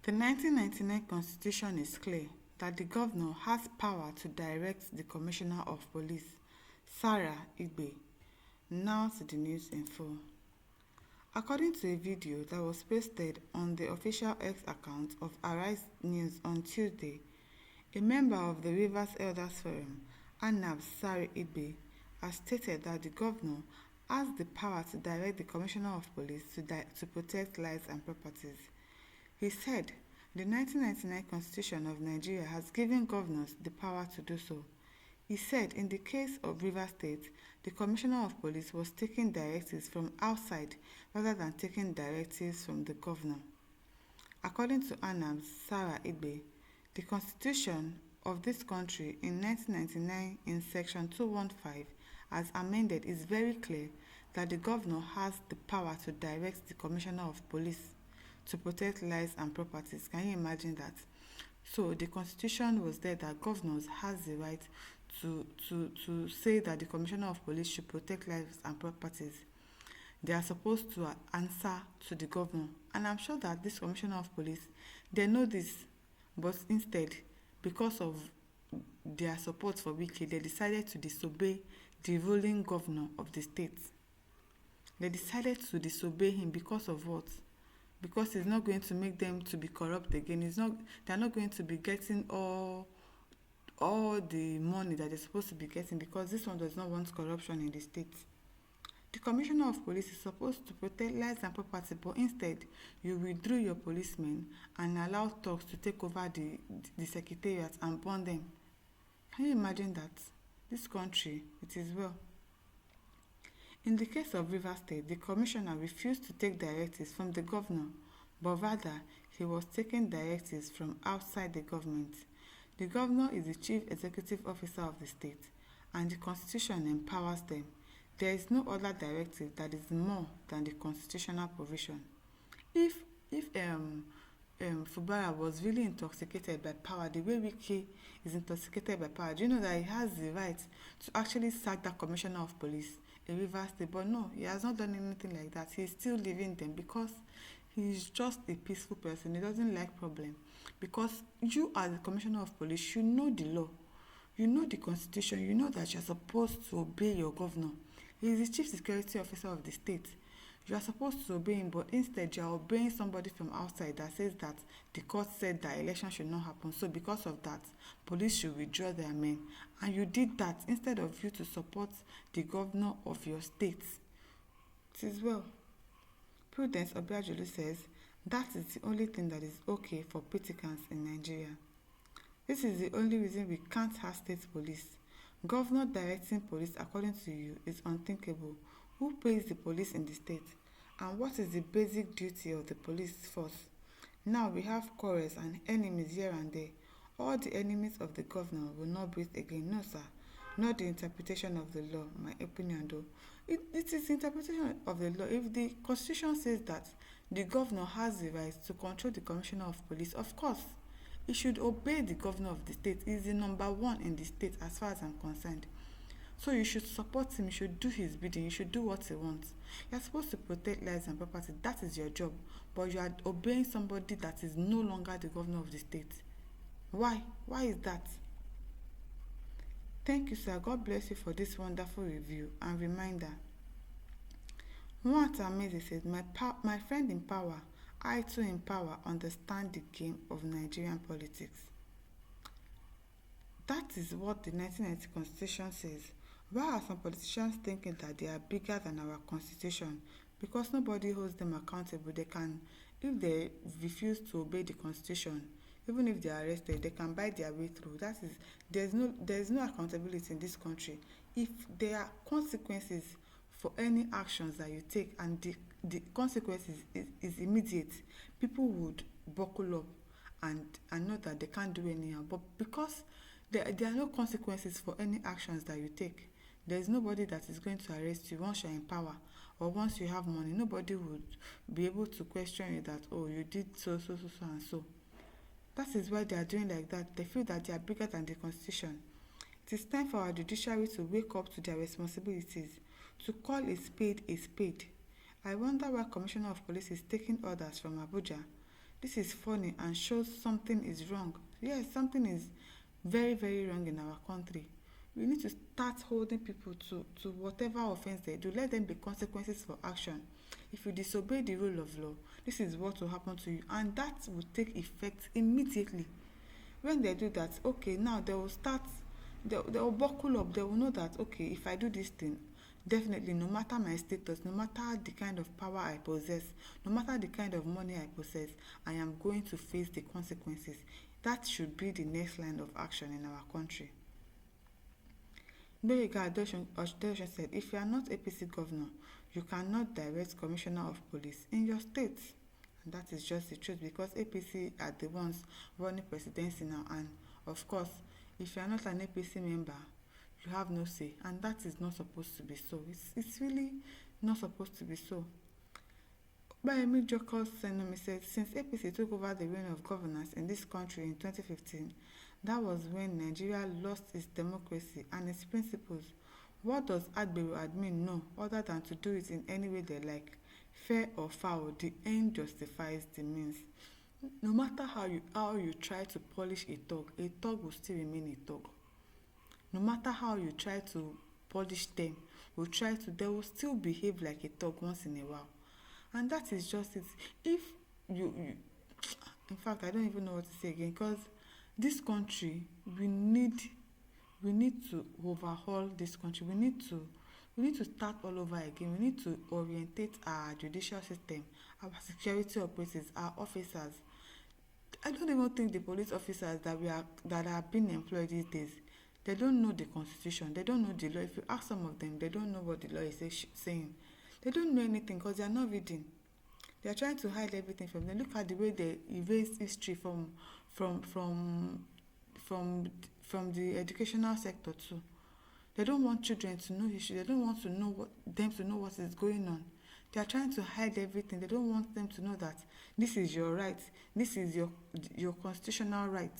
The 1999 Constitution is clear that the governor has power to direct the Commissioner of Police, Sarah Igbe. Now to the news info. According to a video that was posted on the official X account of Arise News on Tuesday, a member of the Rivers Elders Forum, Anab Sari Igbe, has stated that the governor has the power to direct the Commissioner of Police to protect lives and properties. He said the 1999 Constitution of Nigeria has given governors the power to do so. He said in the case of Rivers State, the Commissioner of Police was taking directives from outside rather than taking directives from the governor. According to Anam Sarah Igbe, the Constitution of this country in 1999 in Section 215 as amended is very clear that the governor has the power to direct the Commissioner of Police to protect lives and properties. Can you imagine that? So the Constitution was there that governors has the right to say that the Commissioner of Police should protect lives and properties. They are supposed to answer to the governor. And I'm sure that this Commissioner of Police, they know this, but instead, because of their support for Wike, they decided to disobey the ruling governor of the state. They decided to disobey him because of what? Because he's not going to make them to be corrupt again. They're not going to be getting all the money that they're supposed to be getting, because this one does not want corruption in the state. The Commissioner of Police is supposed to protect lives and property, but instead you withdrew your policemen and allow thugs to take over the secretariat and burn them. Can you imagine that? This country, it is well. In the case of Rivers State, the commissioner refused to take directives from the governor, but rather he was taking directives from outside the government. The governor is the chief executive officer of the state, and the constitution empowers them. There is no other directive that is more than the constitutional provision. If Fubara was really intoxicated by power, the way Wike is intoxicated by power, do you know that he has the right to actually sack that commissioner of police in Rivers State? But no, he has not done anything like that. He's still leaving them because he's just a peaceful person. He doesn't like problem. Because you as the commissioner of police, you know the law, you know the constitution, you know that you're supposed to obey your governor. He is the chief security officer of the state. You are supposed to obey him, but instead you are obeying somebody from outside that says that the court said that election should not happen. So because of that, police should withdraw their men. And you did that instead of you to support the governor of your state. It is well. Prudence Obiajulu says that is the only thing that is okay for politicans in Nigeria. This is the only reason we can't have state police. Governor directing police according to you is unthinkable. Who pays the police in the state? And what is the basic duty of the police force? Now we have quarrels and enemies here and there. All the enemies of the governor will not breathe again. No, sir. Not the interpretation of the law, my opinion though. It is interpretation of the law. If the constitution says that the governor has the right to control the commissioner of police, of course, he should obey the governor of the state. He is the number one in the state as far as I'm concerned. So you should support him, you should do his bidding, you should do what he wants. You're supposed to protect lives and property, that is your job. But you are obeying somebody that is no longer the governor of the state. Why? Why is that? Thank you, sir. God bless you for this wonderful review and reminder. What amazing says, my friend in power, I too in power understand the game of Nigerian politics. That is what the 1990 Constitution says. Why are some politicians thinking that they are bigger than our Constitution? Because nobody holds them accountable. They can, if they refuse to obey the Constitution, even if they are arrested, they can buy their way through. That is, there is no accountability in this country. If there are consequences for any actions that you take, and the consequences is immediate, people would buckle up and know that they can't do anyhow. But because there are no consequences for any actions that you take, there is nobody that is going to arrest you once you're in power or once you have money. Nobody would be able to question you that, oh, you did so and so. That is why they are doing like that. They feel that they are bigger than the Constitution. It is time for our judiciary to wake up to their responsibilities, to call a spade a spade. I wonder why Commissioner of Police is taking orders from Abuja. This is funny and shows something is wrong. Yes, something is very, very wrong in our country. We need to start holding people to whatever offense they do. Let them be consequences for action. If you disobey the rule of law, this is what will happen to you, and that will take effect immediately. When they do that, okay, now they will start, they will buckle up. They will know that, okay, if I do this thing, definitely, no matter my status, no matter the kind of power I possess, no matter the kind of money I possess, I am going to face the consequences. That should be the next line of action in our country. Gboyega Adosho said, if you are not APC governor, you cannot direct commissioner of police in your state. And that is just the truth, because APC are the ones running presidency now. And of course, if you are not an APC member, you have no say. And that is not supposed to be so. It's really not supposed to be so. Bayemi Jokos Senomi said, since APC took over the reign of governance in this country in 2015, that was when Nigeria lost its democracy and its principles. What does Agbero admin know other than to do it in any way they like? Fair or foul, the end justifies the means. No matter how you try to polish a thug will still remain a thug. No matter how you try to polish them, they will still behave like a thug once in a while. And that is just it. If you in fact, I don't even know what to say again, because this country, we need to overhaul this country. We need to start all over again. We need to orientate our judicial system, our security operatives, our officers. I don't even think the police officers that are being employed these days, they don't know the constitution, they don't know the law. If you ask some of them, they don't know what the law is saying. They don't know anything because they are not reading. They are trying to hide everything from them. Look at the way they erase history from the educational sector too. They don't want children to know history. They don't want them to know what is going on. They are trying to hide everything. They don't want them to know that this is your right. This is your constitutional right.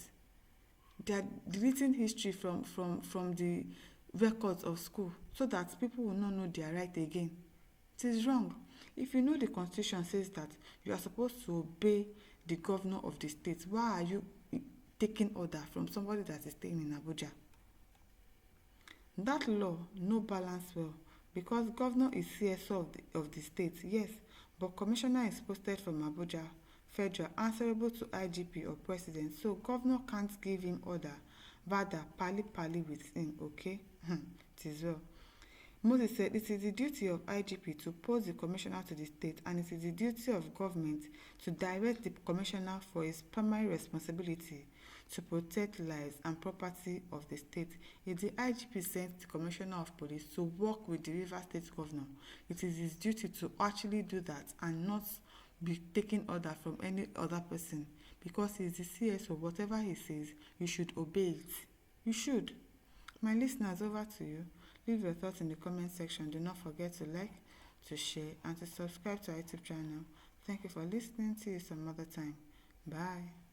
They are deleting history from the records of school so that people will not know their right again. It is wrong. If you know the constitution says that you are supposed to obey the governor of the state, why are you taking order from somebody that is staying in Abuja? That law no balance well, because governor is CSO of the state, yes, but commissioner is posted from Abuja, federal, answerable to IGP or president, so governor can't give him order, rather pali with him, okay? It is well. Moses said it is the duty of IGP to post the commissioner to the state, and it is the duty of government to direct the commissioner for his primary responsibility to protect lives and property of the state. If the IGP sends the commissioner of police to work with the River State governor, it is his duty to actually do that and not be taking order from any other person, because he is the CSO. Whatever he says, you should obey it. You should. My listeners, over to you. Leave your thoughts in the comment section. Do not forget to like, to share, and to subscribe to our YouTube channel. Thank you for listening. See you some other time. Bye.